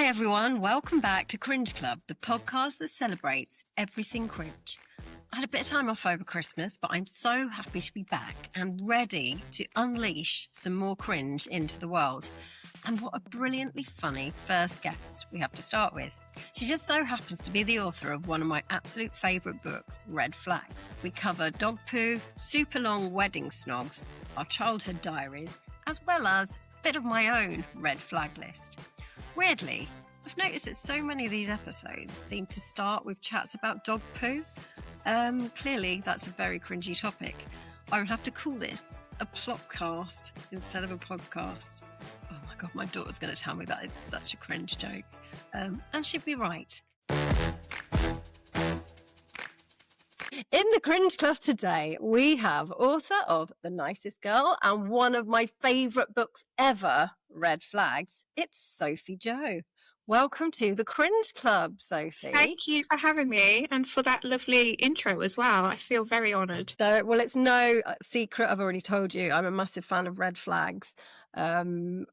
Hi everyone, welcome back to Cringe Club, the podcast that celebrates everything cringe. I had a bit of time off over Christmas, but I'm so happy to be back and ready to unleash some more cringe into the world. And what a brilliantly funny first guest we have to start with. She just so happens to be the author of one of my absolute favourite books, Red Flags. We cover dog poo, super long wedding snogs, our childhood diaries, as well as a bit of my own red flag list. Weirdly, I've noticed that so many of these episodes seem to start with chats about dog poo. Clearly, that's a very cringy topic. I will have to call this a plopcast instead of a podcast. Oh my God, my daughter's going to tell me that is such a cringe joke. And she'd be right. In the Cringe Club today, we have author of The Nicest Girl and one of my favourite books ever, Red Flags. It's Sophie Jo. Welcome to the Cringe Club, Sophie. Thank you for having me and for that lovely intro as well. I feel very honoured. So, well, it's no secret, I've already told you, I'm a massive fan of Red Flags,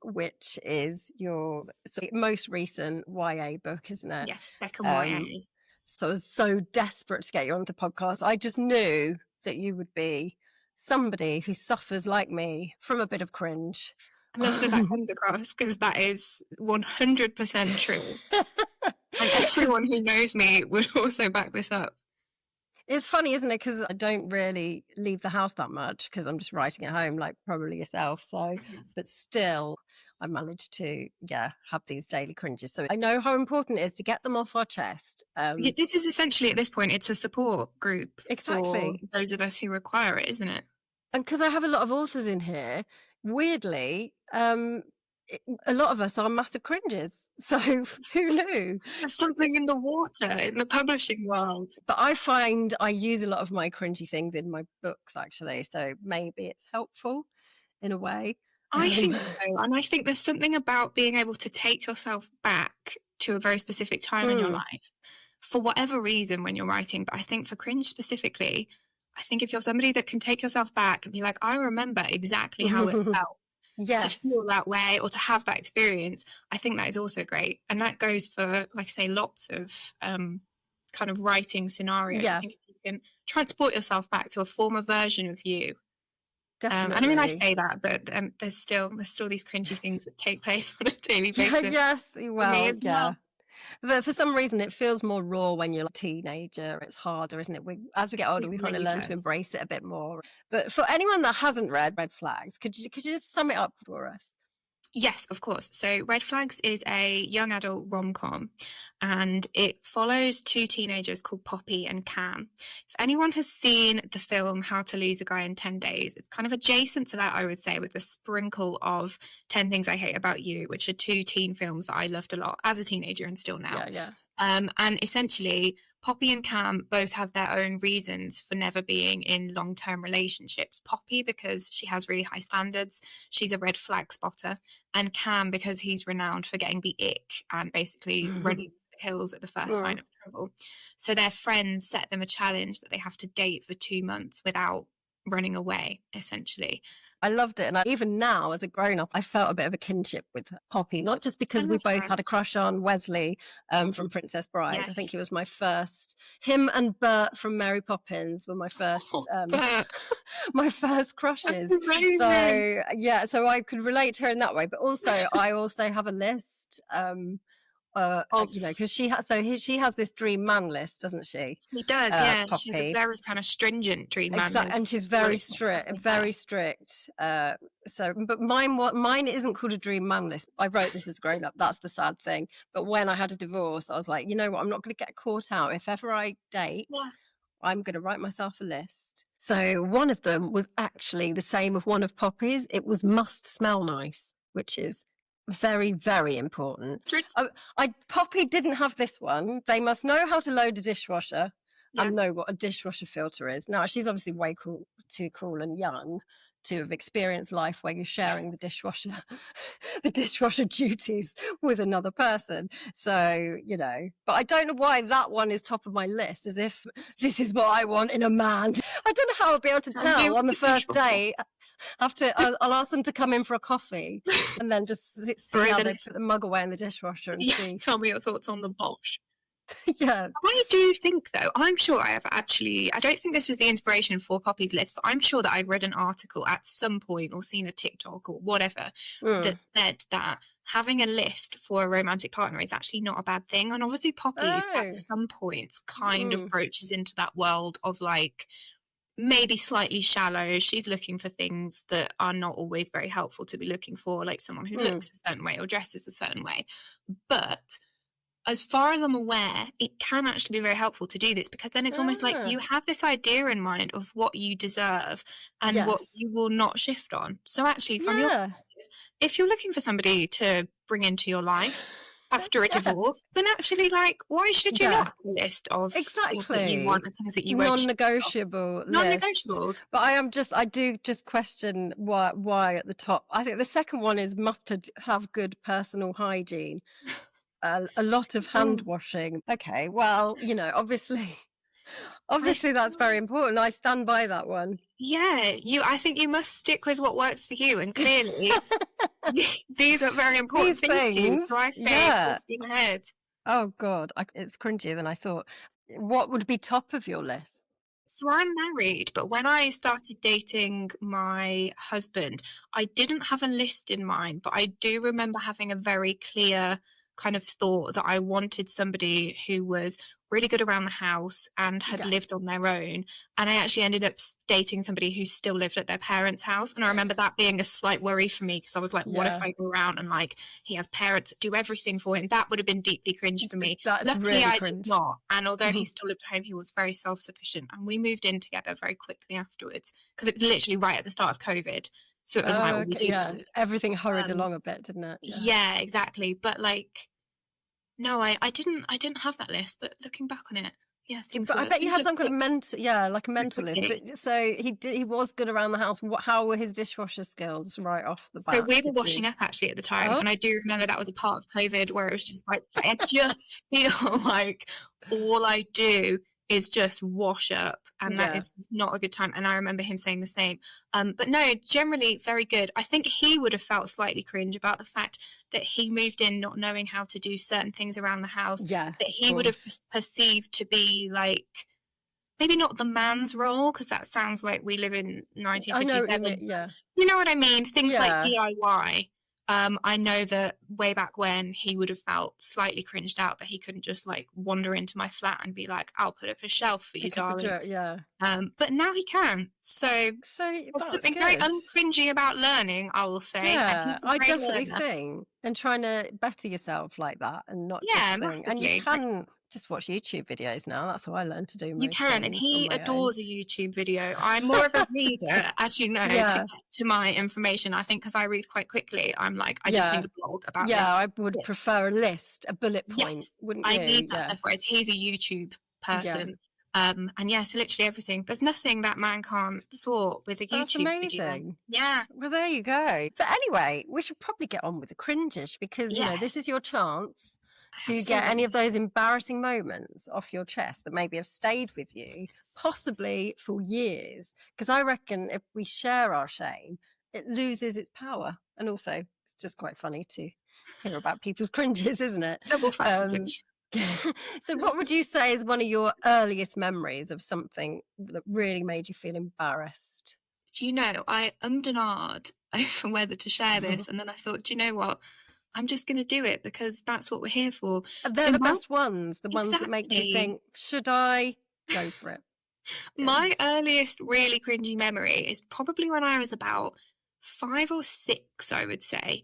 which is your most recent YA book, isn't it? Yes, second YA. So I was so desperate to get you on the podcast. I just knew that you would be somebody who suffers like me from a bit of cringe. I love that comes across because that is 100% true. And everyone who knows me would also back this up. It's funny, isn't it? Because I don't really leave the house that much because I'm just writing at home, like probably yourself. So, but still, I managed to, have these daily cringes. So I know how important it is to get them off our chest. This is essentially, at this point, it's a support group exactly for those of us who require it, isn't it? And because I have a lot of authors in here, weirdly, a lot of us are massive cringes. So who knew? There's something in the water in the publishing world. But I find I use a lot of my cringy things in my books, actually. So maybe it's helpful in a way. I think so. And I think there's something about being able to take yourself back to a very specific time in your life for whatever reason when you're writing. But I think for cringe specifically, I think if you're somebody that can take yourself back and be like, I remember exactly how it felt. Yes. To feel that way or to have that experience, I think that is also great. And that goes for, like I say, lots of kind of writing scenarios. Yeah. I think if you can transport yourself back to a former version of you. Definitely. And I mean, I say that, but there's still these cringy things that take place on a daily basis. Yes, well, well. But for some reason, it feels more raw when you're a teenager. It's harder, isn't it? As we get older, we kind of learn to embrace it a bit more. But for anyone that hasn't read Red Flags, could you just sum it up for us? Yes, of course. So Red Flags is a young adult rom-com and it follows two teenagers called Poppy and Cam. If anyone has seen the film How to Lose a Guy in 10 Days, it's kind of adjacent to that, I would say, with a sprinkle of 10 Things I Hate About You, which are two teen films that I loved a lot as a teenager and still now. Yeah. And essentially, Poppy and Cam both have their own reasons for never being in long-term relationships. Poppy, because she has really high standards. She's a red flag spotter. And Cam, because he's renowned for getting the ick and basically running the hills at the first sign of trouble. So their friends set them a challenge that they have to date for 2 months without running away, essentially. I loved it. And even now, as a grown-up, I felt a bit of a kinship with Poppy, not just because we both had a crush on Wesley from Princess Bride. Yes. I think he was my first. Him and Bert from Mary Poppins were my first my first crushes. So, so I could relate to her in that way. But also, I also have a list because she has this dream man list, doesn't she? She does, Poppy. She's a very kind of stringent dream man list, and she's very strict. But mine isn't called a dream man list. I wrote this as grown up. That's the sad thing. But when I had a divorce, I was like, you know what? I'm not going to get caught out. If ever I date, I'm going to write myself a list. So one of them was actually the same of one of Poppy's. It was must smell nice, which is very, very important. Poppy didn't have this one. They must know how to load a dishwasher. and know what a dishwasher filter is. Now, she's obviously way too cool and young to have experienced life where you're sharing the dishwasher duties with another person. So, but I don't know why that one is top of my list, as if this is what I want in a man. I don't know how I'll be able to tell on the first date. I'll ask them to come in for a coffee and then just see how they put the mug away in the dishwasher and see. Tell me your thoughts on the Bosch. Yeah. I do think, though, I'm sure I don't think this was the inspiration for Poppy's list, but I'm sure that I've read an article at some point or seen a TikTok or whatever that said that having a list for a romantic partner is actually not a bad thing. And obviously Poppy at some points kind of broaches into that world of like maybe slightly shallow. She's looking for things that are not always very helpful to be looking for, like someone who looks a certain way or dresses a certain way. But as far as I'm aware, it can actually be very helpful to do this, because then it's almost like you have this idea in mind of what you deserve and what you will not shift on. So actually, from your perspective, if you're looking for somebody to bring into your life after a divorce, then actually, like, why should you not have a list of things that you want and things that you won't non-negotiable But I do just question why at the top. I think the second one is must have good personal hygiene. A lot of hand washing. Okay, well, obviously that's very important. I stand by that one. Yeah, I think you must stick with what works for you, and clearly these are very important things to you. So I say, steam ahead. Oh God, it's cringier than I thought. What would be top of your list? So I'm married, but when I started dating my husband, I didn't have a list in mind, but I do remember having a very clear kind of thought that I wanted somebody who was really good around the house and had lived on their own. And I actually ended up dating somebody who still lived at their parents' house. And I remember that being a slight worry for me, because I was like, what if I go around and like he has parents that do everything for him? That would have been deeply cringe for me. Luckily, really I cringe. did not. And although he still lived at home, he was very self-sufficient. And we moved in together very quickly afterwards, because it was literally right at the start of COVID. So it was everything hurried along a bit, didn't it? Yeah, exactly. But like, no, I didn't have that list. But looking back on it, But I bet you had some kind of mental list. But so he was good around the house. How were his dishwasher skills right off the bat? So we were washing up actually at the time, and I do remember that was a part of COVID where it was just like I just feel like all I do is just wash up, and that is not a good time. And I remember him saying the same. But no, generally very good. I think he would have felt slightly cringe about the fact that he moved in not knowing how to do certain things around the house. That he would have perceived to be like maybe not the man's role, because that sounds like we live in 1957. You know what I mean? Things like DIY. I know that way back when he would have felt slightly cringed out that he couldn't just like wander into my flat and be like, I'll put up a shelf for you, darling. But now he can. So there's something very uncringy about learning, I will say. Yeah, I definitely think. And trying to better yourself like that, and not just think. And you can just watch YouTube videos now. That's how I learned to do most You can, and he adores a YouTube video. I'm more of a reader, as you know, to get to my information. I think because I read quite quickly, I'm like, I just need a blog about this. I would prefer a list, a bullet point, wouldn't you? I need that stuff, whereas he's a YouTube person. And so literally everything. There's nothing that man can't sort with a YouTube video. Yeah. Well, there you go. But anyway, we should probably get on with the cringish, because this is your chance to get any of those embarrassing moments off your chest that maybe have stayed with you, possibly for years. Because I reckon if we share our shame, it loses its power. And also, it's just quite funny to hear about people's cringes, isn't it? Double-faceted. So what would you say is one of your earliest memories of something that really made you feel embarrassed? Do you know, I and ahed over whether to share this, and then I thought, do you know what? I'm just going to do it, because that's what we're here for. And they're the best ones, the ones that make you think, should I go for it? My earliest really cringy memory is probably when I was about 5 or 6, I would say.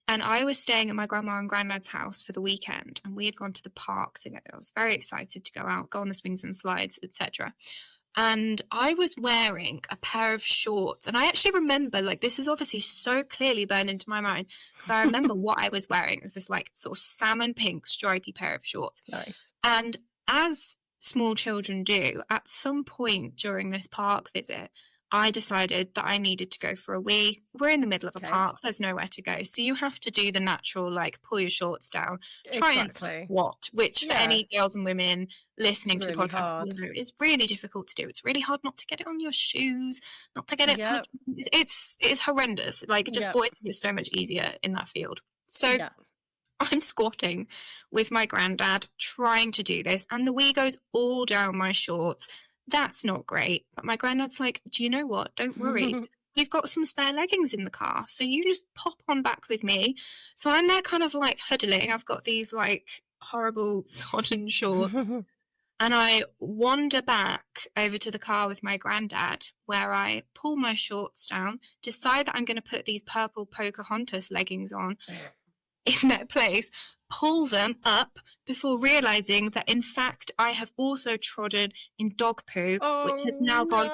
And I was staying at my grandma and granddad's house for the weekend, and we had gone to the park together. I was very excited to go out, go on the swings and slides, etc. And I was wearing a pair of shorts. And I actually remember, like, this is obviously so clearly burned into my mind, because I remember what I was wearing. It was this, like, sort of salmon pink stripy pair of shorts. Nice. And as small children do, at some point during this park visit, I decided that I needed to go for a wee. We're in the middle of a park, there's nowhere to go. So you have to do the natural, like, pull your shorts down, try and squat, which for any girls and women listening to the podcast, it's really difficult to do. It's really hard not to get it on your shoes, not to get it. It's horrendous. Like, just boys think it's so much easier in that field. So I'm squatting with my granddad trying to do this, and the wee goes all down my shorts. That's not great. But my granddad's like, do you know what? Don't worry. We've got some spare leggings in the car. So you just pop on back with me. So I'm there kind of like huddling. I've got these like horrible sodden shorts. And I wander back over to the car with my granddad, where I pull my shorts down, decide that I'm going to put these purple Pocahontas leggings on in their place, pull them up before realising that, in fact, I have also trodden in dog poo, which has now gone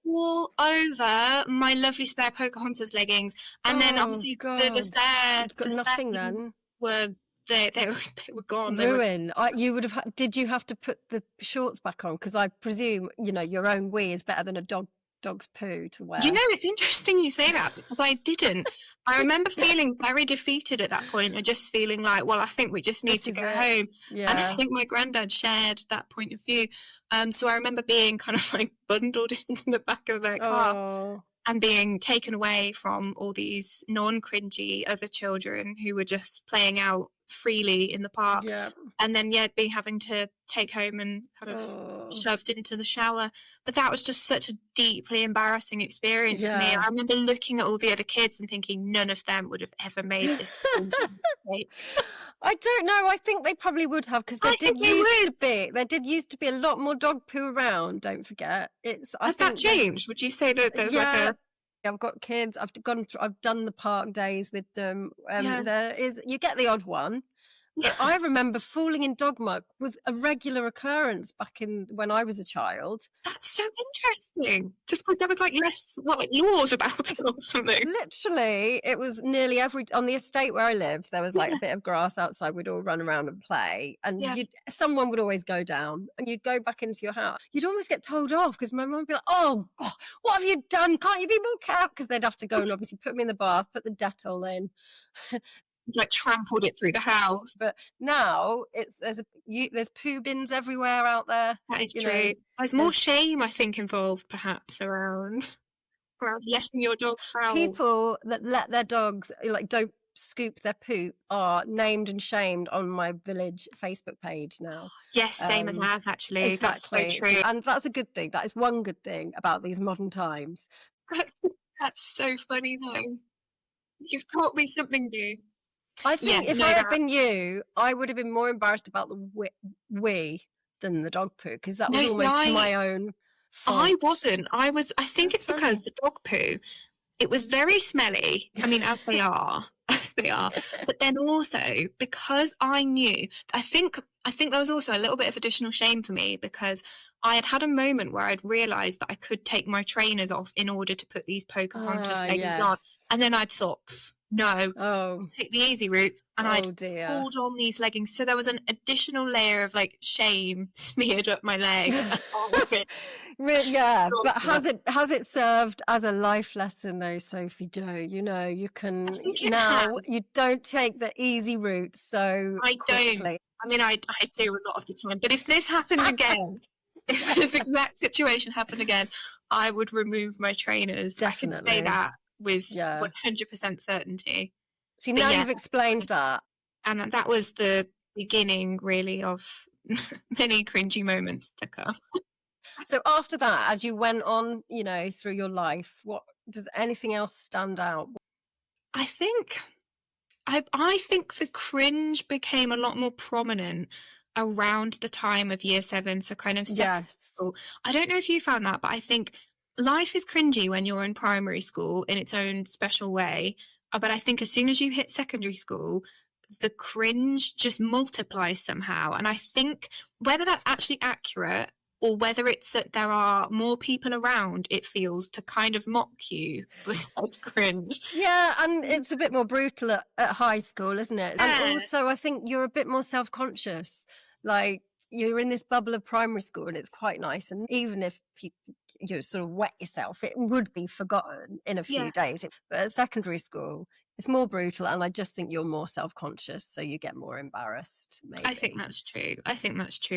all over my lovely spare Pocahontas leggings. And then, obviously, the spare were... They were gone. Ruin. You would have. Did you have to put the shorts back on? Because I presume your own wee is better than a dog's poo to wear. You know, it's interesting you say that, because I didn't. I remember feeling very defeated at that point, and just feeling like, well, I think we just need to go home. Yeah. And I think my granddad shared that point of view. So I remember being kind of like bundled into the back of their car. And being taken away from all these non-cringy other children who were just playing out freely in the park, and then being having to take home and kind of shoved into the shower. But that was just such a deeply embarrassing experience for me. I remember looking at all the other kids and thinking none of them would have ever made this mistake. I don't know. I think they probably would have, because there did used to be a lot more dog poo around. Don't forget. Has that changed? Would you say that there's like a... I've got kids. I've done the park days with them. You get the odd one. But I remember falling in dog muck was a regular occurrence back when I was a child. That's so interesting. Just because there was like less laws about it or something. Literally, it was nearly on the estate where I lived. There was like a bit of grass outside. We'd all run around and play, and someone would always go down, and you'd go back into your house. You'd almost get told off because my mum would be like, "Oh, God, what have you done? Can't you be more careful?" Because they'd have to go and obviously put me in the bath, put the Dettol in. Like trampled it through the house. But now there's poo bins everywhere out there. That is true. There's more shame, I think, involved perhaps around letting your dog foul. People that let their dogs don't scoop their poop are named and shamed on my village Facebook page now. Yes, same as ours actually. Exactly. That's so true. And that's a good thing. That is one good thing about these modern times. That's so funny though. You've taught me something new. I think if I had been you, I would have been more embarrassed about the wee than the dog poo, because that was almost my own fault. I wasn't. I think it's because the dog poo, it was very smelly. I mean, as they are. But then also because I knew, I think there was also a little bit of additional shame for me, because I had a moment where I'd realised that I could take my trainers off in order to put these Pocahontas leggings on. And then I'd thought, no, take the easy route. And I'd pulled on these leggings. So there was an additional layer of shame smeared up my leg. But has it served as a life lesson though, Sophie Jo? You can now, you don't take the easy route so quickly. Don't. I mean, I do a lot of the time. But if this happened again, if this exact situation happened again, I would remove my trainers. Definitely. I can say that with 100% certainty. See, now you've explained that. And that was the beginning, really, of many cringy moments to come. So after that, as you went on, through your life, what does anything else stand out? I think the cringe became a lot more prominent around the time of year 7, so kind of secondary school. I don't know if you found that, but I think life is cringy when you're in primary school in its own special way. But I think as soon as you hit secondary school, the cringe just multiplies somehow. And I think whether that's actually accurate or whether it's that there are more people around, it feels, to kind of mock you for such cringe. Yeah, and it's a bit more brutal at high school, isn't it? Yeah. And also I think you're a bit more self-conscious. you're in this bubble of primary school and it's quite nice. And even if you sort of wet yourself, it would be forgotten in a few days. But at secondary school, it's more brutal. And I just think you're more self-conscious. So you get more embarrassed, maybe. I think that's true.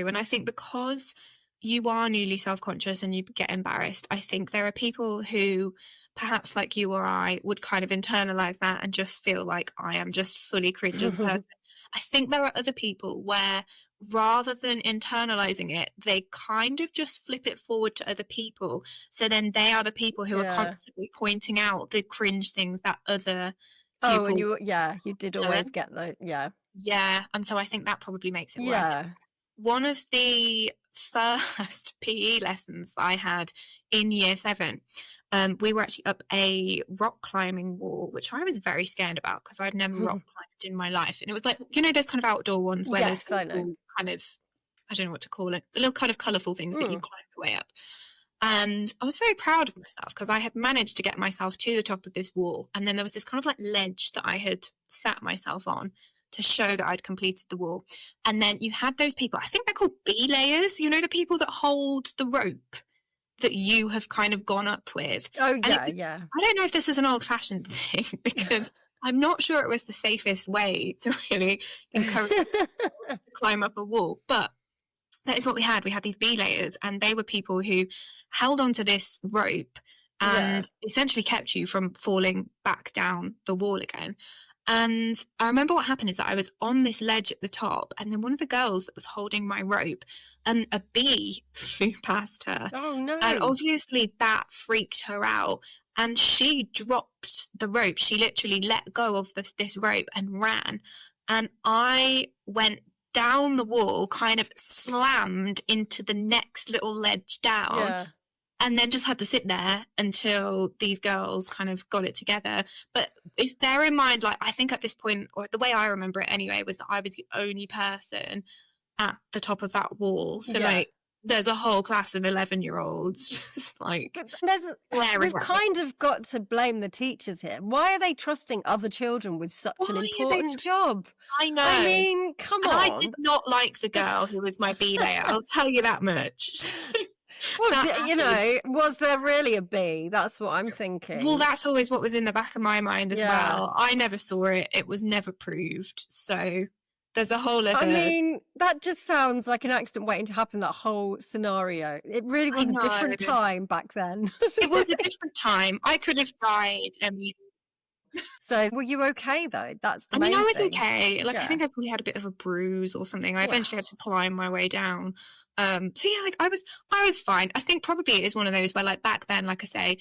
And I think because you are newly self-conscious and you get embarrassed, I think there are people who perhaps like you or I would kind of internalize that and just feel like I am just fully cringe as a person. I think there are other people where rather than internalizing it, they kind of just flip it forward to other people. So then they are the people who are constantly pointing out the cringe things that other people... Oh, and you did always get the... Yeah, and so I think that probably makes it worse. One of the first PE lessons that I had in year 7, we were actually up a rock climbing wall, which I was very scared about because I'd never rock climbed in my life. And it was like, you know, those kind of outdoor ones where there's kind of, I don't know what to call it, the little kind of colourful things that you climb your way up. And I was very proud of myself because I had managed to get myself to the top of this wall. And then there was this kind of like ledge that I had sat myself on to show that I'd completed the wall. And then you had those people, I think they're called B-layers, you know, the people that hold the rope that you have kind of gone up with. Oh, yeah, I don't know if this is an old-fashioned thing because I'm not sure it was the safest way to really encourage people to climb up a wall. But that is what we had. We had these B-layers, and they were people who held onto this rope and essentially kept you from falling back down the wall again. And I remember what happened is that I was on this ledge at the top, and then one of the girls that was holding my rope, and a bee flew past her. Oh, no. And obviously that freaked her out. And she dropped the rope. She literally let go of this rope and ran. And I went down the wall, kind of slammed into the next little ledge down. Yeah. And then just had to sit there until these girls kind of got it together. But if bear in mind, like, I think at this point, or the way I remember it anyway, was that I was the only person at the top of that wall. So like, there's a whole class of 11-year-olds just like we've kind of got to blame the teachers here. Why are they trusting other children with such an important job? I know. I mean, come on. I did not like the girl who was my B-layer. I'll tell you that much. Well, you know, was there really a bee? That's what I'm thinking. Well, that's always what was in the back of my mind as well. I never saw it. It was never proved. So there's a whole other... I mean, that just sounds like an accident waiting to happen, that whole scenario. It really was a different time back then. It was a different time. I could have died. So were you okay, though? That's the main thing. I was thing. Okay. Like, I think I probably had a bit of a bruise or something. I eventually had to climb my way down. So yeah, like I was fine. I think probably it is one of those where, like, back then, like I say,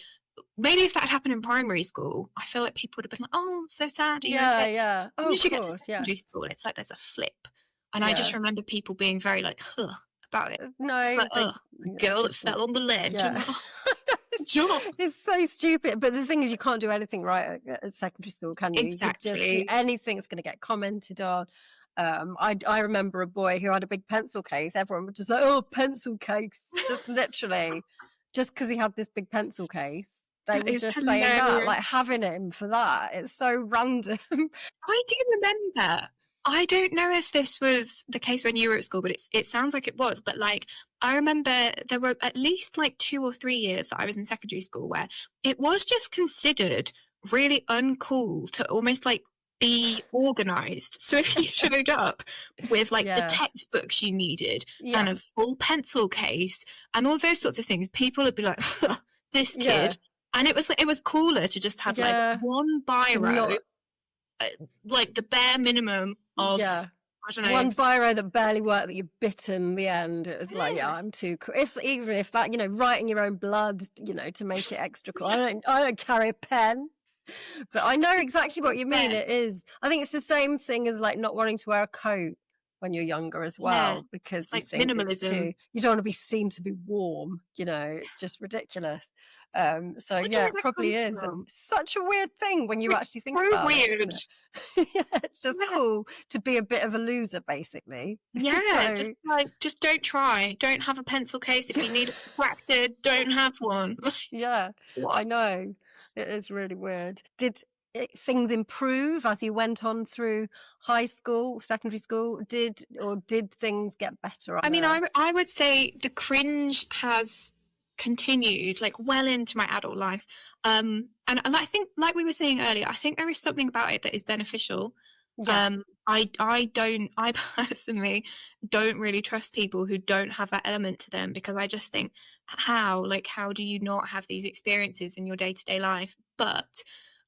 maybe if that had happened in primary school, I feel like people would have been like, "Oh, so sad." Yeah. Oh, of course. Secondary school, it's like there's a flip, and I just remember people being very like, "Huh," about it. No, it's like, girl that fell on the ledge. Yeah. It's so stupid. But the thing is, you can't do anything right at secondary school, can you? Exactly. Anything's going to get commented on. I remember a boy who had a big pencil case. Everyone was just like, "Oh, pencil case!" Just literally, just because he had this big pencil case, they were just saying that, like having him for that. It's so random. I do remember. I don't know if this was the case when you were at school, but it sounds like it was. But like, I remember there were at least like 2 or 3 years that I was in secondary school where it was just considered really uncool to almost like be organised. So if you showed up with like the textbooks you needed and a full pencil case and all those sorts of things, people would be like, "This kid." And it was cooler to just have like one biro, like the bare minimum of I don't know, one biro that barely worked, that you bit in the end. It was like, I'm too cool. Even if that, you know, writing your own blood, you know, to make it extra cool. I don't carry a pen. But I know exactly what you mean. It is. I think it's the same thing as like not wanting to wear a coat when you're younger as well, because like you think minimalism. You don't want to be seen to be warm. You know, it's just ridiculous. So it probably is such a weird thing when you actually think about weird. it. It's just cool to be a bit of a loser, basically. Yeah, just don't try. Don't have a pencil case. If you need it protracted, don't have one. I know. It is really weird. Did things improve as you went on through high school, secondary school? Did things get better? I mean, I would say the cringe has continued like well into my adult life. And I think, like we were saying earlier, I think there is something about it that is beneficial. Yeah. I personally don't really trust people who don't have that element to them, because I just think, how do you not have these experiences in your day-to-day life? But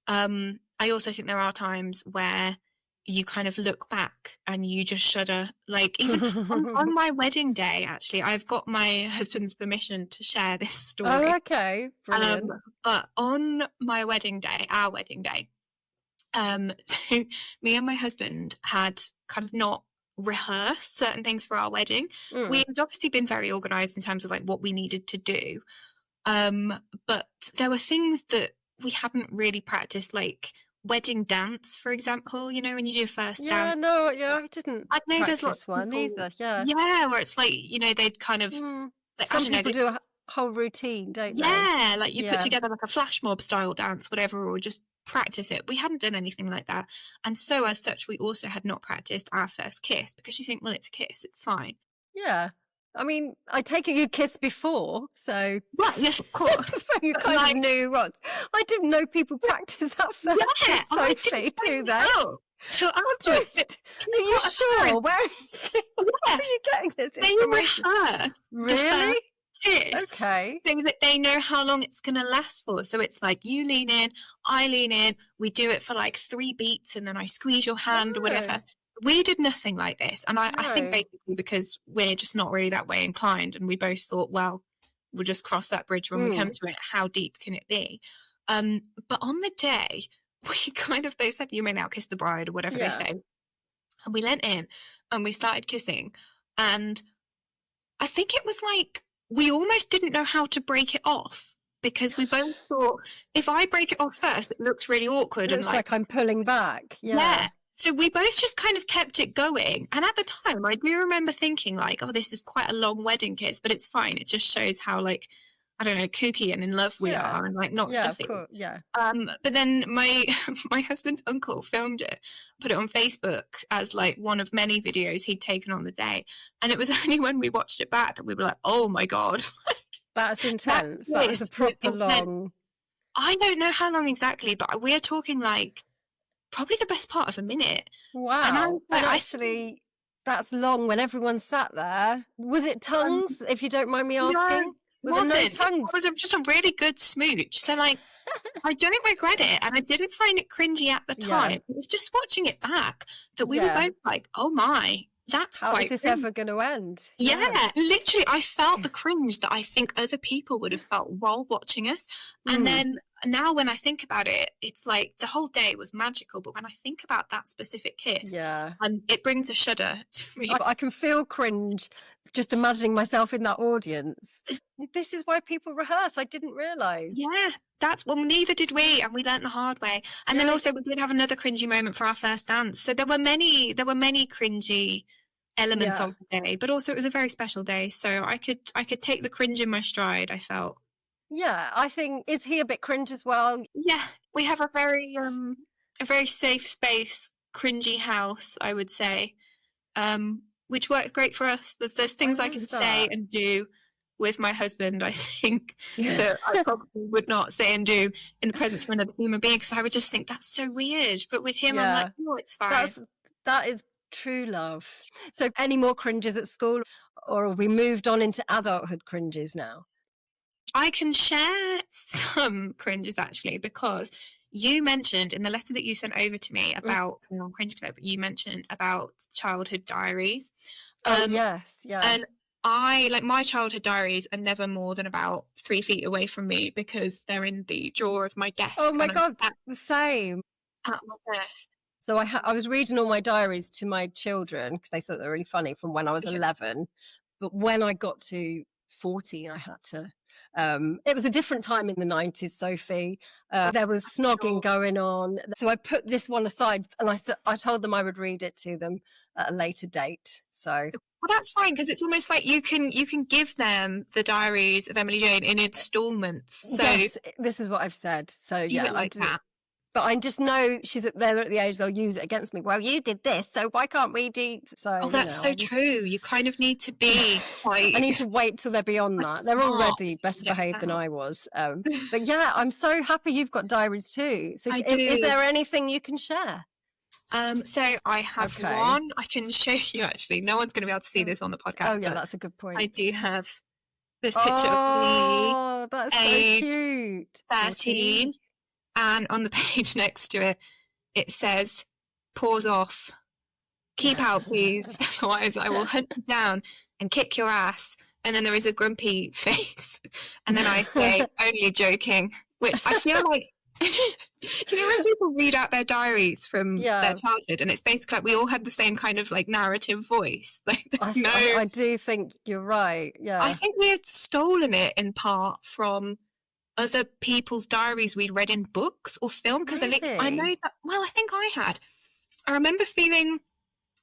I also think there are times where you kind of look back and you just shudder. Like, even on my wedding day, actually, I've got my husband's permission to share this story. Oh, okay. Brilliant. But on my wedding day, our wedding day, so me and my husband had kind of not rehearsed certain things for our wedding. We had obviously been very organised in terms of like what we needed to do. But there were things that we hadn't really practiced, like wedding dance, for example, you know, when you do a first dance. I didn't. I know there's lots one people, either. Yeah. Yeah, where it's like, you know, they'd kind of like, some people do a whole routine, don't they? Yeah, like you put together like a flash mob style dance, whatever, or just practice it. We hadn't done anything like that, and so as such we also had not practiced our first kiss, because you think, well, it's a kiss, it's fine. Yeah, I mean, I take it you kissed before, so right, yes, of course. So you kind of knew what. I didn't know people practice that first kiss, Sophie, do they? Are you sure? Where are you getting this information? Really? Okay. So that they know how long it's going to last for. So it's like, you lean in, I lean in, we do it for like 3 beats, and then I squeeze your hand or whatever. We did nothing like this. And I think basically because we're just not really that way inclined, and we both thought, well, we'll just cross that bridge when we come to it. How deep can it be? But on the day, they said, you may now kiss the bride, or whatever they say. And we leant in and we started kissing. And I think it was like, we almost didn't know how to break it off, because we both thought, if I break it off first, it looks really awkward. It looks like I'm pulling back. Yeah. So we both just kind of kept it going. And at the time, I do remember thinking like, oh, this is quite a long wedding kiss, but it's fine. It just shows how, like, I don't know, kooky and in love we are, and like not stuffy. But then my husband's uncle filmed it, put it on Facebook as like one of many videos he'd taken on the day. And it was only when we watched it back that we were like, oh my God. That's intense. That was a proper long. I don't know how long exactly, but we're talking like probably the best part of a minute. Wow. And actually, that's long when everyone sat there. Was it tongues, if you don't mind me asking? No tongues. It was just a really good smooch. So like, I don't regret it, and I didn't find it cringy at the time. It was just watching it back that we were both like, oh my, that's how quite is this cringe. ever going to end? Yeah, literally, I felt the cringe that I think other people would have felt while watching us. And then now when I think about it, it's like the whole day was magical, but when I think about that specific kiss, it brings a shudder to me. I can feel cringe just imagining myself in that audience. This is why people rehearse. I didn't realise. Yeah, neither did we, and we learnt the hard way. And then also we did have another cringy moment for our first dance. So there were many cringy elements of the day, but also it was a very special day. So I could take the cringe in my stride, I felt. Yeah, I think, is he a bit cringe as well? Yeah, we have a very safe space, cringy house, I would say, which works great for us. There's things I can say and do with my husband, I think, that I probably would not say and do in the presence of another human being, because I would just think that's so weird. But with him, I'm like, oh, it's fine. That is true love. So any more cringes at school, or have we moved on into adulthood cringes now? I can share some cringes, actually, because you mentioned in the letter that you sent over to me about Cringe Club, you mentioned about childhood diaries. Yes. And my childhood diaries are never more than about 3 feet away from me, because they're in the drawer of my desk. Oh my God, the same. At my desk. So I was reading all my diaries to my children because they thought they were really funny from when I was 11. But when I got to 14, I had to. It was a different time in the 90s, Sophie. There was snogging going on. So I put this one aside, and I told them I would read it to them at a later date. So well, that's fine, because it's almost like you can give them the diaries of Emily Jane in installments. So yes, this is what I've said. So yeah, like that. But I just know they're at the age they'll use it against me. Well, you did this, so why can't we do? So oh, that's so true. You kind of need to be quite. I need to wait till they're beyond that. They're already better behaved than I was. But yeah, I'm so happy you've got diaries too. So is there anything you can share? So I have one I can show you. Actually, no one's going to be able to see this on the podcast. Oh yeah, that's a good point. I do have this picture of me. Oh, that's so cute. 13. And on the page next to it, it says, "Pause off. Keep out, please. Otherwise, I will hunt you down and kick your ass." And then there is a grumpy face. And then I say, "Only joking," which I feel like, you know, when people read out their diaries from their childhood, and it's basically like we all had the same kind of like narrative voice. Like, I do think you're right. Yeah, I think we had stolen it in part from other people's diaries we'd read in books or film, because really? I know that. Well, I think I had. I remember feeling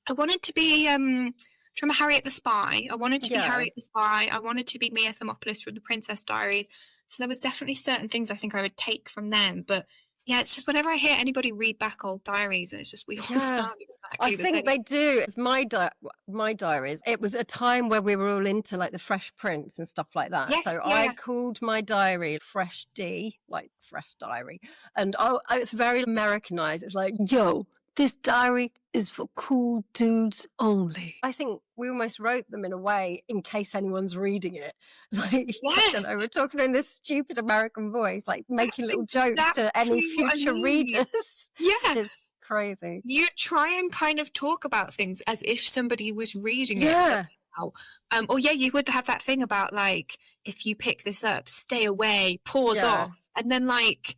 I wanted to be from Harriet the Spy. I wanted to be Harriet the Spy. I wanted to be Mia Thermopolis from the Princess Diaries. So there was definitely certain things I think I would take from them. But yeah, it's just whenever I hear anybody read back old diaries, and it's just we all sound exactly the same. I think they do. It's my diaries. It was a time where we were all into like the Fresh Prince and stuff like that. Yes, so I called my diary Fresh D, like Fresh Diary. And it's very Americanized. It's like, yo, this diary is for cool dudes only. I think we almost wrote them in a way in case anyone's reading it. Like, I don't know, we're talking in this stupid American voice, like making little jokes to any future readers. Yeah. It's crazy. You try and kind of talk about things as if somebody was reading it somehow. Or you would have that thing about like, if you pick this up, stay away, pause off. And then like,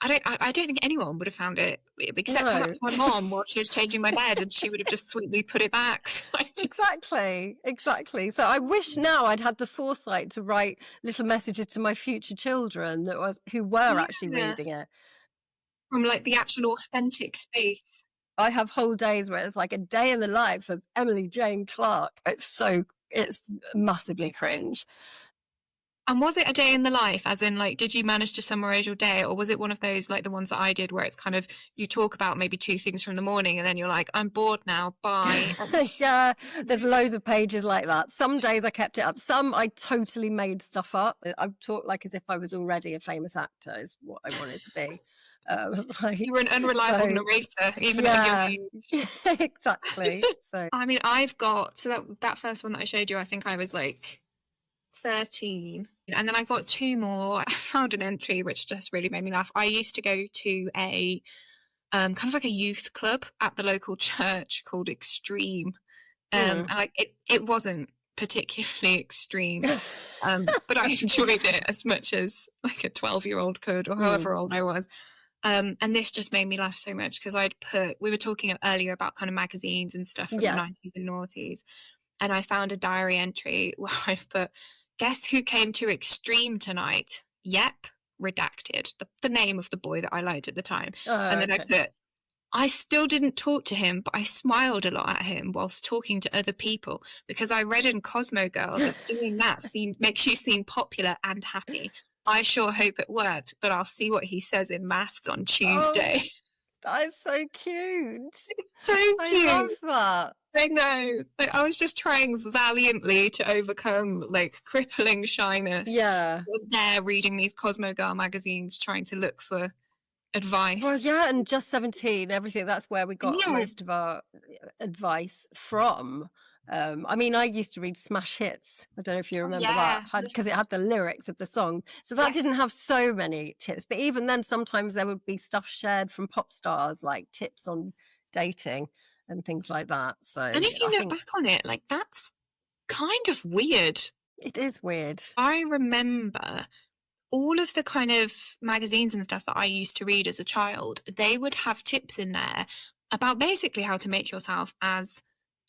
I don't think anyone would have found it, except perhaps my mom while she was changing my bed, and she would have just sweetly put it back. So Exactly. So I wish now I'd had the foresight to write little messages to my future children who were actually reading it. From like the actual authentic space. I have whole days where it's like a day in the life of Emily Jane Clark. It's massively cringe. And was it a day in the life, as in like, did you manage to summarize your day, or was it one of those like the ones that I did where it's kind of you talk about maybe 2 things from the morning and then you're like, I'm bored now, bye. Yeah, there's loads of pages like that. Some days I kept it up. Some I totally made stuff up. I talked like as if I was already a famous actor is what I wanted to be. Like, you were an unreliable narrator, even at a young age. Exactly. So I mean, I've got that first one that I showed you, I think I was like 13, and then I got 2 more. I found an entry which just really made me laugh. I used to go to a kind of like a youth club at the local church called Extreme, and like it wasn't particularly extreme, but I enjoyed it as much as like a 12-year-old could, or however old I was. And this just made me laugh so much because we were talking earlier about kind of magazines and stuff from the 90s and noughties, and I found a diary entry where I've put, "Guess who came to Extreme tonight? Yep, redacted." The name of the boy that I liked at the time. And then I put, "I still didn't talk to him, but I smiled a lot at him whilst talking to other people because I read in Cosmo Girl that doing that makes you seem popular and happy. I sure hope it worked, but I'll see what he says in maths on Tuesday." That is so cute. I love that. I know. Like, I was just trying valiantly to overcome like crippling shyness. Yeah. I was there reading these Cosmo Girl magazines, trying to look for advice. Well, yeah, and Just 17, everything. That's where we got most of our advice from. I mean, I used to read Smash Hits. I don't know if you remember that, because it had the lyrics of the song. So that didn't have so many tips. But even then, sometimes there would be stuff shared from pop stars, like tips on dating and things like that. So, and if you look back on it, like, that's kind of weird. It is weird. I remember all of the kind of magazines and stuff that I used to read as a child, they would have tips in there about basically how to make yourself as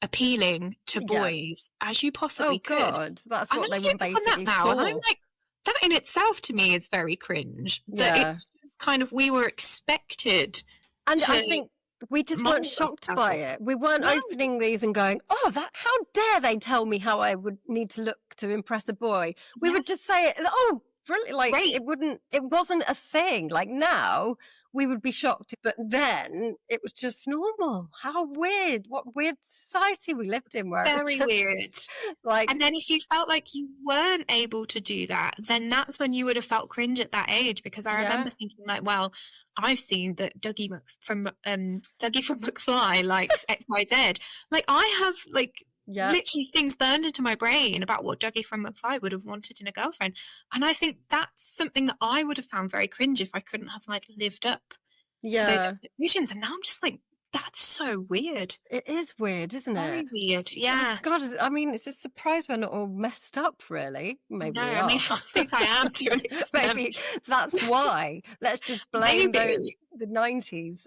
appealing to boys as you possibly could. Oh God, that's what they were basically now, for. and I'm like, that in itself to me is very cringe. That it's just kind of, we were expected and I think we just weren't shocked by it. We weren't opening these and going, "Oh, how dare they tell me how I would need to look to impress a boy." We would just say, "Oh, brilliant!" Like it wasn't a thing. Like now, we would be shocked. But then it was just normal. How weird. What weird society we lived in where Very it was just, weird. like, and then if you felt like you weren't able to do that, then that's when you would have felt cringe at that age, because I remember thinking like, well, I've seen that Dougie from McFly likes XYZ. Like, I have like literally things burned into my brain about what Dougie from McFly would have wanted in a girlfriend. And I think that's something that I would have found very cringe if I couldn't have like lived up to those expectations. And now I'm just like, that's so weird. It is weird, isn't it? Very weird, yeah. God, I mean, it's a surprise we're not all messed up, really. Maybe we are. I mean, I think I am to an extent. Maybe that's why. Let's just blame the 90s.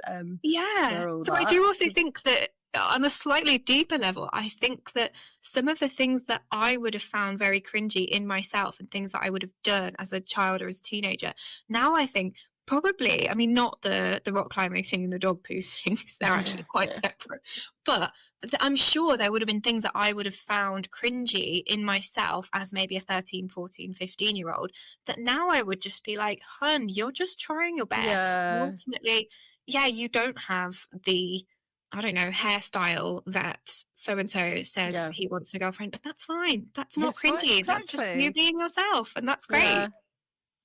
So I do also think that on a slightly deeper level, I think that some of the things that I would have found very cringy in myself and things that I would have done as a child or as a teenager, now I think probably, I mean, not the rock climbing thing and the dog poo things, they're actually quite separate, but I'm sure there would have been things that I would have found cringy in myself as maybe a 13, 14, 15-year-old, that now I would just be like, hun, you're just trying your best. And ultimately, you don't have the, I don't know, hairstyle that so-and-so says he wants in a girlfriend, but that's fine. That's not cringy. Exactly. That's just you being yourself, and that's great.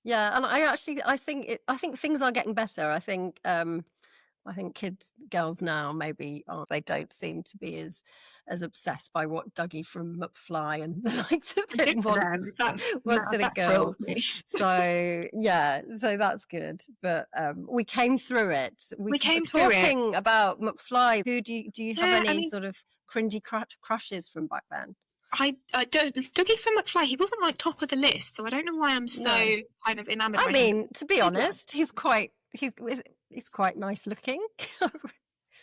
Yeah, and I think things are getting better. I think kids, girls now maybe they don't seem to be as obsessed by what Dougie from McFly and the likes of him wants in a girl. So that's good. But we came through it. We came through it. Talking about McFly, who do you have any sort of cringy crushes from back then? I don't. Dougie from McFly, he wasn't like top of the list, so I don't know why I'm so kind of enamoured. I mean, to be honest, he's quite nice looking.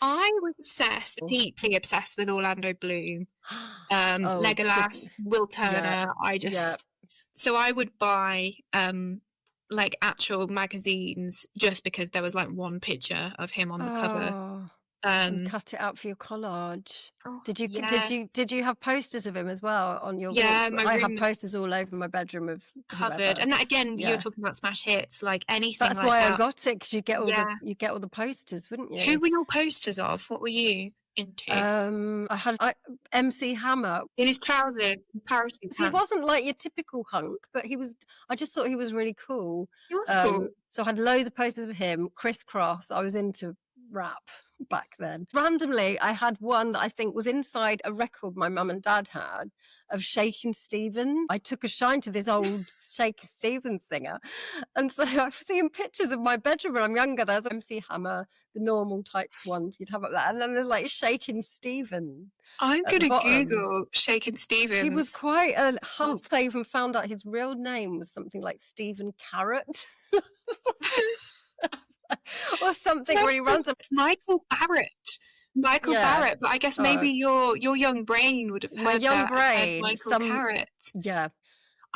I was obsessed, deeply obsessed with Orlando Bloom, Legolas, Will Turner. So I would buy like actual magazines just because there was like one picture of him on the cover. Cut it out for your collage. Did you have posters of him as well on your wall? I have posters all over my bedroom of covered whoever. And that, again, you were talking about smash hits, like anything. That's like why I got it, because you get all the posters, wouldn't you? Who were your posters of? What were you into? I had MC Hammer in his trousers, he wasn't like your typical hunk, but I just thought he was really cool. He was cool. So I had loads of posters of him. Crisscross. I was into rap back then. Randomly, I had one that I think was inside a record my mum and dad had of Shakin Stevens. I took a shine to this old Shakin Stevens singer, and so I've seen pictures of my bedroom when I'm younger. There's MC Hammer, the normal type ones you'd have up there, and then there's like Shakin Stevens. I'm gonna Google Shakin Stevens. He was quite a hump. I even found out his real name was something like Stephen Carrot. Or something really random. It's Michael Barrett, but I guess maybe your young brain would have heard my young brain. Michael Carrot. Yeah.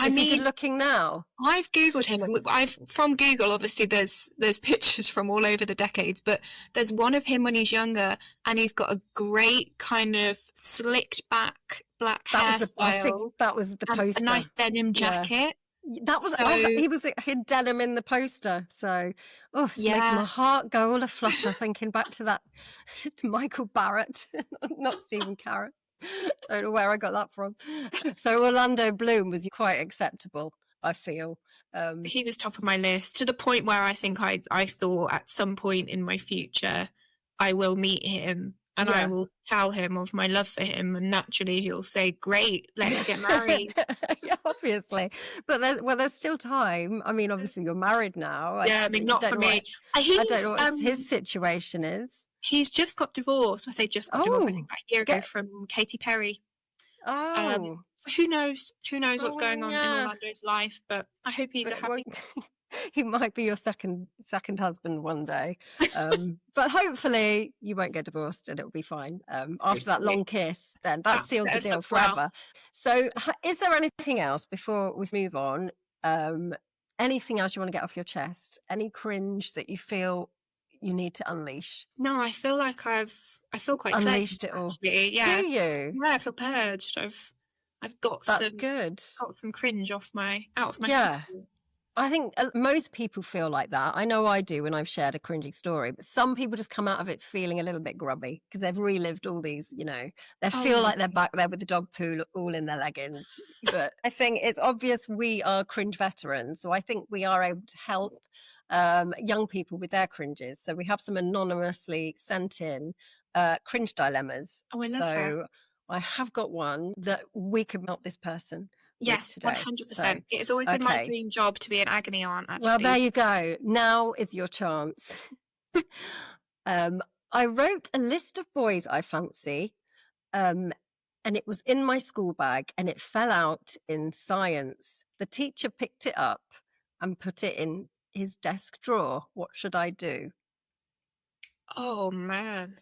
Is he good looking now? I've Googled him, and from Google, obviously there's pictures from all over the decades, but there's one of him when he's younger, and he's got a great kind of slicked back black hairstyle. I think that was the poster. A nice denim jacket. That was he had denim in the poster, so it's making my heart go all aflutter thinking back to that Michael Barrett, not Stephen Carrot. Don't know where I got that from. So Orlando Bloom was quite acceptable, I feel. He was top of my list, to the point where I think I thought at some point in my future I will meet him. And I will tell him of my love for him, and naturally he'll say, "Great, let's get married." Yeah, obviously, but there's still time. I mean, obviously you're married now. Yeah, I mean, not for me. I don't know what his situation is. He's just got divorced. I say just got divorced. I think about a year ago from Katy Perry. So who knows? Who knows what's going on in Orlando's life? But I hope he's happy. He might be your second husband one day, but hopefully you won't get divorced and it'll be fine. After that long kiss, then that sealed the deal forever. So is there anything else before we move on? Anything else you want to get off your chest? Any cringe that you feel you need to unleash? No, I feel like I feel quite unleashed it all. Actually. Yeah. Do you? Yeah, I feel purged. I've got That's good. Got some cringe out of my system. I think most people feel like that. I know I do when I've shared a cringy story, but some people just come out of it feeling a little bit grubby because they've relived all these, they feel like they're back there with the dog poo all in their leggings. But I think it's obvious we are cringe veterans. So I think we are able to help young people with their cringes. So we have some anonymously sent in cringe dilemmas. Oh, I love so that. I have got one that we could help this person. Yes, today. 100%. So, it's always been my dream job to be an agony aunt, actually. Well, there you go. Now is your chance. I wrote a list of boys I fancy, and it was in my school bag, and it fell out in science. The teacher picked it up and put it in his desk drawer. What should I do? Oh, man.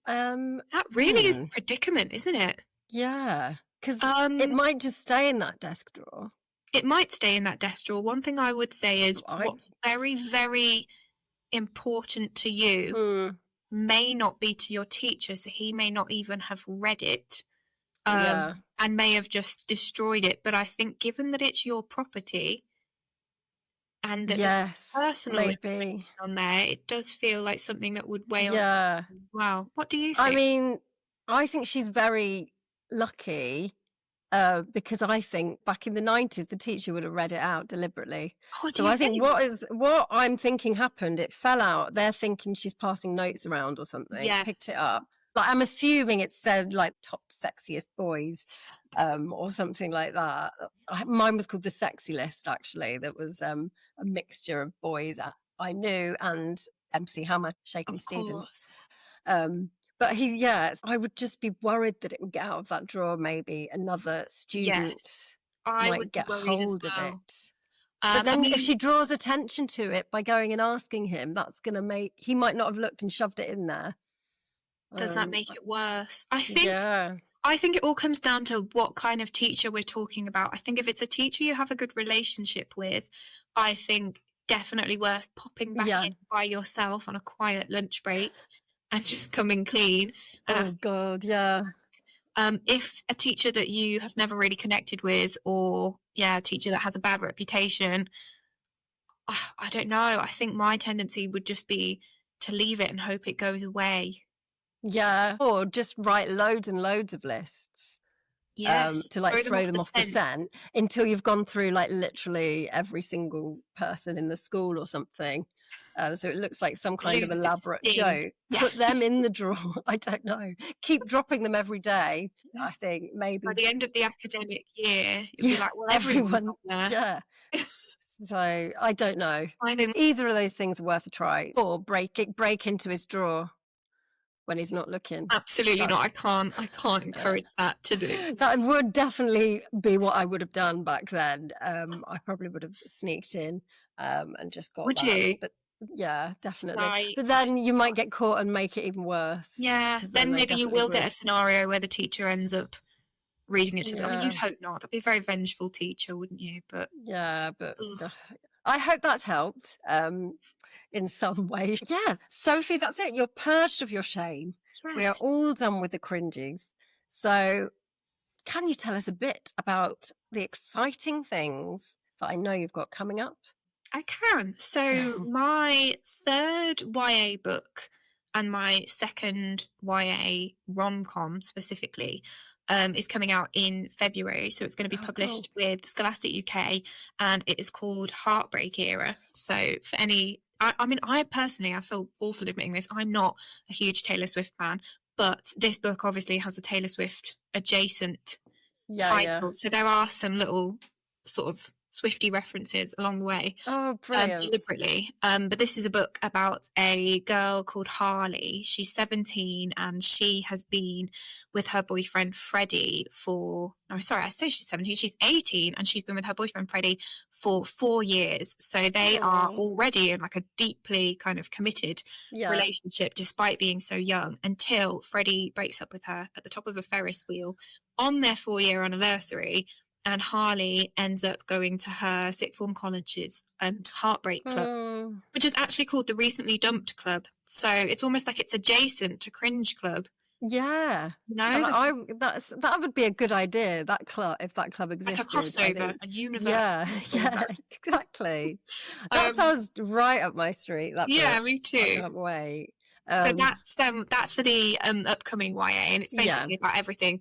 That really is a predicament, isn't it? Yeah. Because it might just stay in that desk drawer. It might stay in that desk drawer. One thing I would say is what's very, very important to you may not be to your teacher, so he may not even have read it and may have just destroyed it. But I think given that it's your property and that there's personal information on there, it does feel like something that would weigh on you as well. What do you think? I mean, I think she's very lucky because I think back in the 90s the teacher would have read it out deliberately. So I think what I'm thinking happened, it fell out. They're thinking she's passing notes around or something. Picked it up. Like, I'm assuming it said like top sexiest boys or something like that. Mine was called the sexy list, actually. That was a mixture of boys I knew and MC Hammer, Shakin Stevens. But I would just be worried that it would get out of that drawer. Maybe another student might get hold of it. But then if she draws attention to it by going and asking him, that's going to he might not have looked and shoved it in there. Does that make it worse? I think it all comes down to what kind of teacher we're talking about. I think if it's a teacher you have a good relationship with, I think definitely worth popping back in by yourself on a quiet lunch break and just coming clean. Oh, God, yeah. If a teacher that you have never really connected with or, a teacher that has a bad reputation, I don't know. I think my tendency would just be to leave it and hope it goes away. Yeah, or just write loads and loads of lists. Yes, to like throw them off the scent until you've gone through like literally every single person in the school or something. So it looks like some kind of elaborate joke. Put them in the drawer. I don't know. Keep dropping them every day. I think maybe by the end of the academic year, you'll be like, well, everyone. Yeah. So I don't know. I think either of those things are worth a try. Or break into his drawer when he's not looking. Absolutely not. I can't encourage that to do. That would definitely be what I would have done back then. I probably would have sneaked in and just got Would you? But yeah, definitely. But then you might get caught and make it even worse. Yeah, then maybe you will get a scenario where the teacher ends up reading it to them. I mean, you'd hope not. That'd be a very vengeful teacher, wouldn't you? But I hope that's helped in some way. Yeah, Sophie, that's it. You're purged of your shame. Yes. We are all done with the cringes. So can you tell us a bit about the exciting things that I know you've got coming up? I can. So my third YA book and my second YA rom-com specifically is coming out in February. So it's going to be published with Scholastic UK and it is called Heartbreak Era. So for any, I personally, I feel awful admitting this, I'm not a huge Taylor Swift fan, but this book obviously has a Taylor Swift adjacent title. So there are some little sort of Swiftie references along the way. Oh, brilliant. Deliberately. But this is a book about a girl called Harley. She's 17 and she has been with her boyfriend Freddie I say she's 17, she's 18 and she's been with her boyfriend Freddie for 4 years. So they are already in like a deeply kind of committed relationship despite being so young until Freddie breaks up with her at the top of a Ferris wheel on their 4-year anniversary. And Harley ends up going to her sixth form college's Heartbreak Club, which is actually called the Recently Dumped Club. So it's almost like it's adjacent to Cringe Club. Yeah. You know, And that would be a good idea, that club, if that club like existed. a crossover, a universal Yeah, crossover. yeah, exactly. That sounds right up my street, that Yeah, book. me I too. can't wait. So that's for the upcoming YA, and it's basically about everything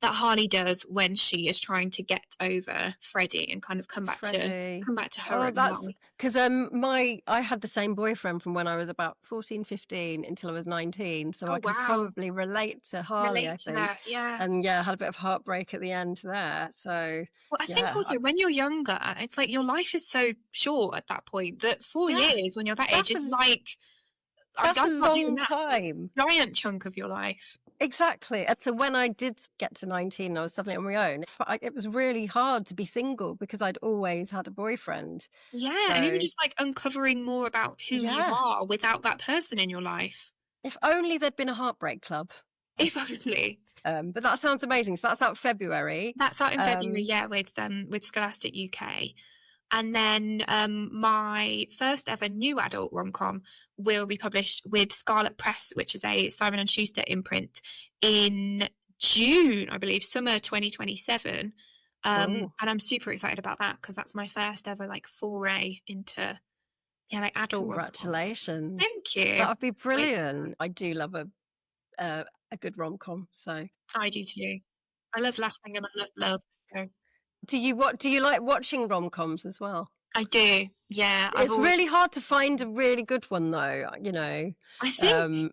that Harley does when she is trying to get over Freddie and kind of come back to her own life. Because I had the same boyfriend from when I was about 14, 15 until I was 19, so I can probably relate to Harley, I think. That, yeah. And yeah, I had a bit of heartbreak at the end there. So well, I think also when you're younger, it's like your life is so short at that point that 4 years when you're that age is like that's a long time, giant chunk of your life. Exactly. And so when I did get to 19, I was suddenly on my own. It was really hard to be single because I'd always had a boyfriend. Yeah, so, and you were just like uncovering more about who you are without that person in your life. If only there'd been a heartbreak club. If only. But that sounds amazing. So that's out February. That's out in February, yeah, with Scholastic UK. And then my first ever new adult rom-com will be published with Scarlet Press, which is a Simon & Schuster imprint, in June, I believe, summer 2027. And I'm super excited about that because that's my first ever like foray into like adult Congratulations. Rom-coms. Thank you. That would be brilliant. I do love a good rom-com. So I do too. I love laughing and I love love. So do you like watching rom-coms as well? I do, yeah. It's really hard to find a really good one though, you know. I think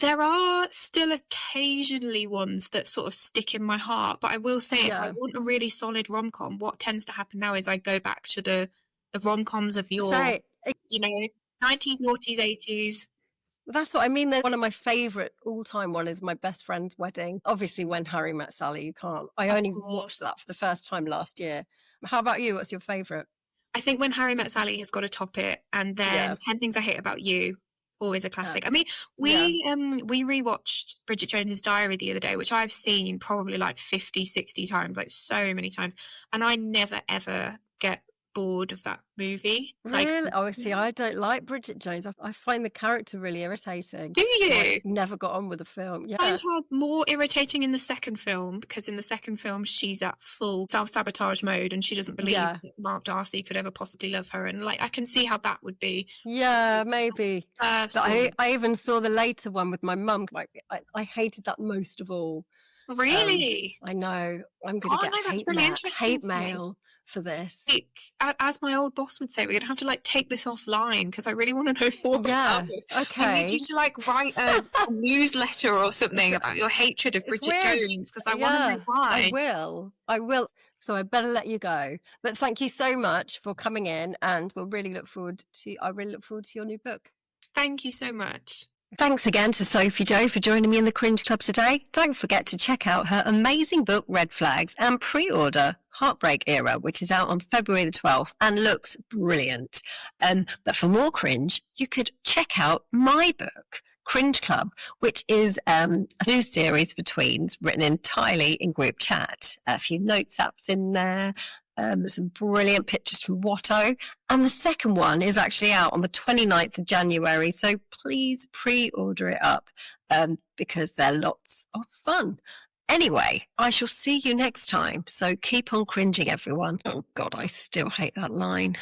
there are still occasionally ones that sort of stick in my heart, but I will say if I want a really solid rom-com, what tends to happen now is I go back to the rom-coms of your, 90s, noughties, 80s. That's what I mean. One of my favourite all-time one is My Best Friend's Wedding. Obviously, When Harry Met Sally, you can't. I only watched that for the first time last year. How about you? What's your favourite? I think When Harry Met Sally has got to top it. And then 10 Things I Hate About You, always a classic. I mean, we rewatched Bridget Jones's Diary the other day, which I've seen probably like 50, 60 times, like so many times. And I never, ever get bored of that movie. Really? See, I don't like Bridget Jones. I find the character really irritating. Do you? I never got on with the film. Yeah. I find her more irritating in the second film because in the second film she's at full self-sabotage mode and she doesn't believe that Mark Darcy could ever possibly love her, and like I can see how that would be. Yeah, maybe. But I even saw the later one with my mum. I hated that most of all. Really? I know. I'm going to get hate mail for this. Like, as my old boss would say, we're going to have to like take this offline because I really want to know more about this. Okay. I need you to like write a newsletter or something about your hatred of Bridget Jones because I want to know why. I will. So I better let you go. But thank you so much for coming in, and I really look forward to your new book. Thank you so much. Thanks again to Sophie Jo for joining me in the Cringe Club today. Don't forget to check out her amazing book, Red Flags, and pre-order Heartbreak Era, which is out on February the 12th and looks brilliant. But for more cringe, you could check out my book, Cringe Club, which is a new series for tweens written entirely in group chat. A few notes apps in there. Some brilliant pictures from Watto. And the second one is actually out on the 29th of January. So please pre-order it up because they're lots of fun. Anyway, I shall see you next time. So keep on cringing, everyone. Oh, God, I still hate that line.